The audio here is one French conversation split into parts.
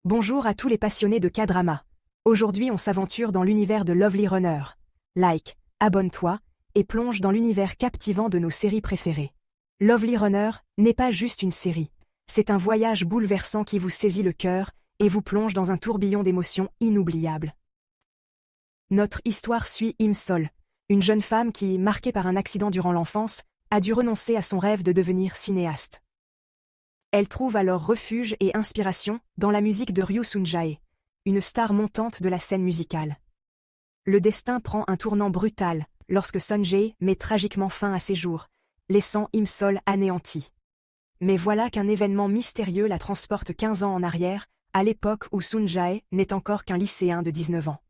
Bonjour à tous les passionnés de K-drama. Aujourd'hui on s'aventure dans l'univers de Lovely Runner. Like, abonne-toi, et plonge dans l'univers captivant de nos séries préférées. Lovely Runner n'est pas juste une série. C'est un voyage bouleversant qui vous saisit le cœur et vous plonge dans un tourbillon d'émotions inoubliables. Notre histoire suit Im-sol, une jeune femme qui, marquée par un accident durant l'enfance, a dû renoncer à son rêve de devenir cinéaste. Elle trouve alors refuge et inspiration dans la musique de Ryu Sun-jae, une star montante de la scène musicale. Le destin prend un tournant brutal lorsque Sun-jae met tragiquement fin à ses jours, laissant Im-sol anéanti. Mais voilà qu'un événement mystérieux la transporte 15 ans en arrière, à l'époque où Sun-jae n'est encore qu'un lycéen de 19 ans.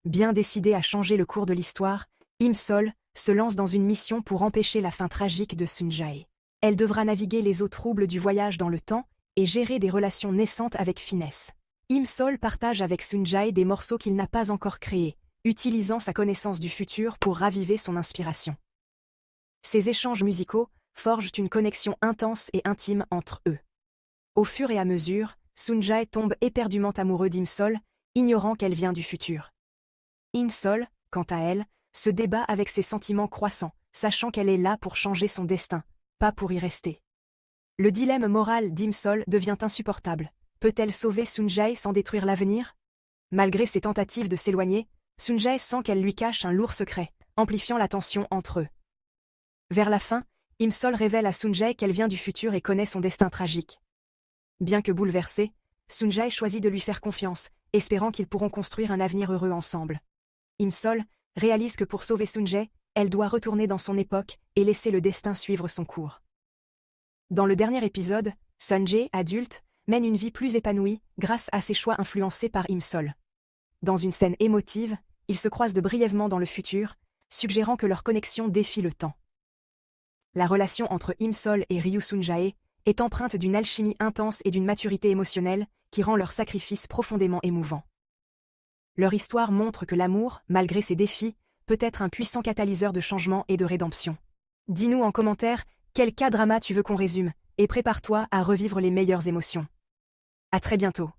Bien décidé à changer le cours de l'histoire, Im-sol se lance dans une mission pour empêcher la fin tragique de Sun-jae. Elle devra naviguer les eaux troubles du voyage dans le temps et gérer des relations naissantes avec finesse. Im-sol partage avec Sun-jae des morceaux qu'il n'a pas encore créés, utilisant sa connaissance du futur pour raviver son inspiration. Ces échanges musicaux forgent une connexion intense et intime entre eux. Au fur et à mesure, Sun-jae tombe éperdument amoureux d'Im-sol, ignorant qu'elle vient du futur. Im-sol, quant à elle, se débat avec ses sentiments croissants, sachant qu'elle est là pour changer son destin, pas pour y rester. Le dilemme moral d'Im-sol devient insupportable. Peut-elle sauver Sun-jae sans détruire l'avenir? Malgré ses tentatives de s'éloigner, Sun-jae sent qu'elle lui cache un lourd secret, amplifiant la tension entre eux. Vers la fin, Im-sol révèle à Sun-jae qu'elle vient du futur et connaît son destin tragique. Bien que bouleversée, Sun-jae choisit de lui faire confiance, espérant qu'ils pourront construire un avenir heureux ensemble. Im-sol réalise que pour sauver Sun-jae, elle doit retourner dans son époque et laisser le destin suivre son cours. Dans le dernier épisode, Sun-jae, adulte, mène une vie plus épanouie grâce à ses choix influencés par Im-sol. Dans une scène émotive, ils se croisent de brièvement dans le futur, suggérant que leur connexion défie le temps. La relation entre Im-sol et Ryu Sun-jae est empreinte d'une alchimie intense et d'une maturité émotionnelle qui rend leur sacrifice profondément émouvant. Leur histoire montre que l'amour, malgré ses défis, peut être un puissant catalyseur de changement et de rédemption. Dis-nous en commentaire quel K-drama tu veux qu'on résume, et prépare-toi à revivre les meilleures émotions. À très bientôt.